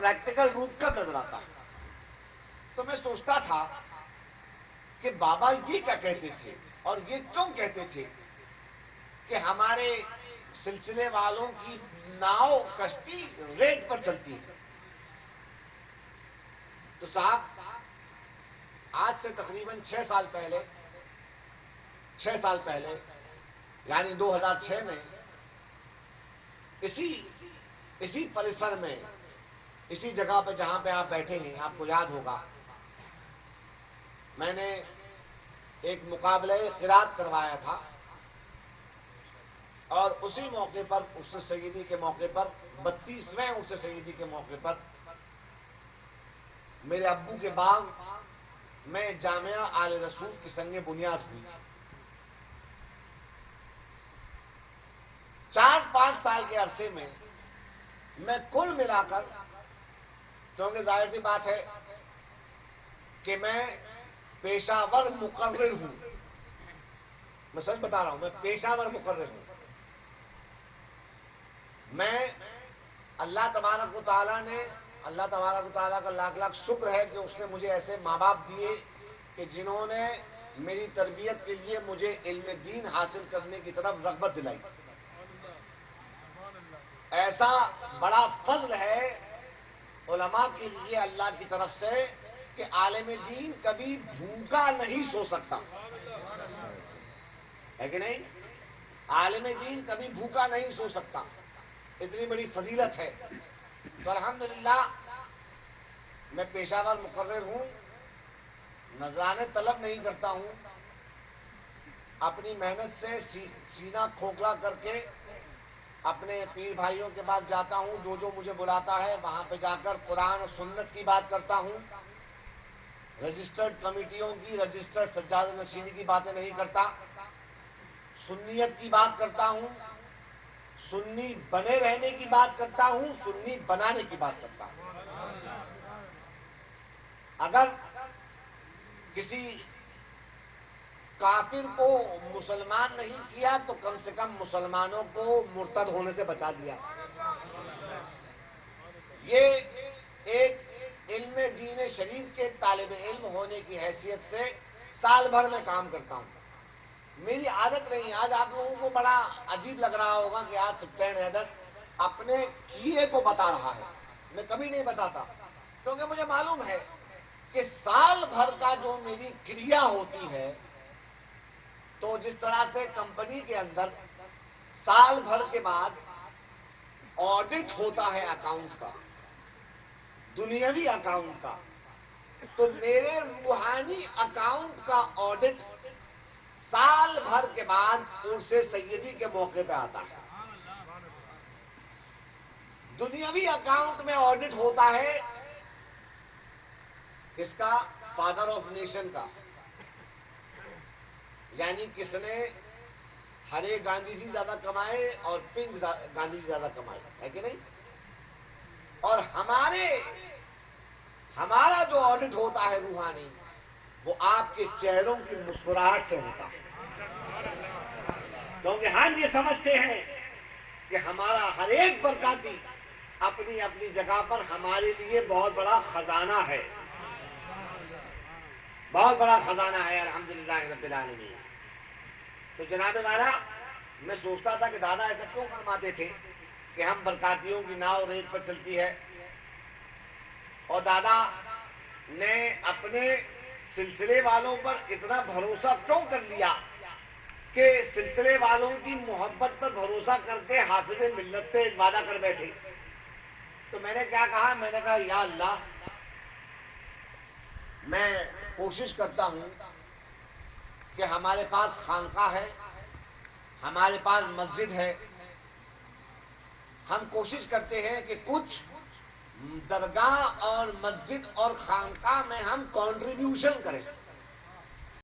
Practical روپ کب نظر آتا ہے؟ تو میں سوچتا تھا کہ بابا یہ کیا کہتے تھے اور یہ کیوں کہتے تھے کہ ہمارے سلسلے والوں کی ناؤ کشتی ریت پر چلتی ہے. تو صاحب آج سے تقریباً 6 سال پہلے یعنی 2006 میں اسی پریسر میں اسی جگہ پہ جہاں پہ آپ بیٹھے ہیں آپ کو یاد ہوگا میں نے ایک مقابلہ قرات کروایا تھا اور اسی موقع پر عرس سیدی کے موقع پر 32ویں عرس سیدی کے موقع پر میرے ابو کے باغ میں جامعہ آل رسول کی سنگ بنیاد ہوئی تھی. 4-5 سال کے عرصے میں میں کل ملا کر کیونکہ ظاہر سی بات ہے کہ میں پیشہ ور مقرر ہوں. میں سچ بتا رہا ہوں، میں پیشہ ور مقرر ہوں. میں اللہ تبارک و تعالیٰ کا لاکھ لاکھ شکر ہے کہ اس نے مجھے ایسے ماں باپ دیے کہ جنہوں نے میری تربیت کے لیے مجھے علم دین حاصل کرنے کی طرف رغبت دلائی. ایسا بڑا فضل ہے علماء کے لیے اللہ کی طرف سے کہ عالم دین کبھی بھوکا نہیں سو سکتا ہے کہ نہیں؟ عالم دین کبھی بھوکا نہیں سو سکتا، اتنی بڑی فضیلت ہے. تو الحمدللہ میں پیشہ ور مقرر ہوں، نذرانے طلب نہیں کرتا ہوں، اپنی محنت سے سینہ کھوکھلا کر کے اپنے پیر بھائیوں کے پاس جاتا ہوں، جو مجھے بلاتا ہے وہاں پہ جا کر قرآن و سنت کی بات کرتا ہوں. رجسٹرڈ کمیٹیوں کی، رجسٹرڈ سجادہ نشینی کی باتیں نہیں کرتا، سنیت کی بات کرتا ہوں، سنی بنے رہنے کی بات کرتا ہوں، سنی بنانے کی بات کرتا ہوں. اگر کسی کافر کو مسلمان نہیں کیا تو کم سے کم مسلمانوں کو مرتد ہونے سے بچا دیا. یہ ایک علم دین شریف کے طالب علم ہونے کی حیثیت سے سال بھر میں کام کرتا ہوں. میری عادت نہیں. آج آپ لوگوں کو بڑا عجیب لگ رہا ہوگا کہ آج سپتین حیدر اپنے کیے کو بتا رہا ہے. میں کبھی نہیں بتاتا کیونکہ مجھے معلوم ہے کہ سال بھر کا جو میری کریا ہوتی ہے، تو جس طرح سے کمپنی کے اندر سال بھر کے بعد آڈٹ ہوتا ہے اکاؤنٹ کا، دنیاوی اکاؤنٹ کا، تو میرے روحانی اکاؤنٹ کا آڈٹ سال بھر کے بعد عرس سیدی کے موقع پہ آتا ہے. دنیاوی اکاؤنٹ میں آڈٹ ہوتا ہے کس کا؟ فادر آف نیشن کا. یعنی کس نے ہرے گاندھی جی زیادہ کمائے اور پنک گاندھی جی زیادہ کمائے، ہے کہ نہیں؟ اور ہمارا جو آڈٹ ہوتا ہے روحانی، وہ آپ کے چہروں کی مسکراہٹ سے ہوتا ہے. کیونکہ ہم یہ سمجھتے ہیں کہ ہمارا ہر ایک برکاتی اپنی اپنی جگہ پر ہمارے لیے بہت بڑا خزانہ ہے، بہت بڑا خزانہ ہے. الحمدللہ رب العالمین. تو جناب والا، میں سوچتا تھا کہ دادا ایسا کیوں فرماتے تھے کہ ہم برکاتیوں کی ناؤ ریت پر چلتی ہے، اور دادا نے اپنے سلسلے والوں پر اتنا بھروسہ کیوں کر لیا کہ سلسلے والوں کی محبت پر بھروسہ کر کے حافظ ملت سے وعدہ کر بیٹھے. تو میں نے کیا کہا؟ میں نے کہا یا اللہ، میں کوشش کرتا ہوں کہ ہمارے پاس خانقاہ ہے، ہمارے پاس مسجد ہے، ہم کوشش کرتے ہیں کہ کچھ درگاہ اور مسجد اور خانقاہ میں ہم کنٹریبیوشن کریں.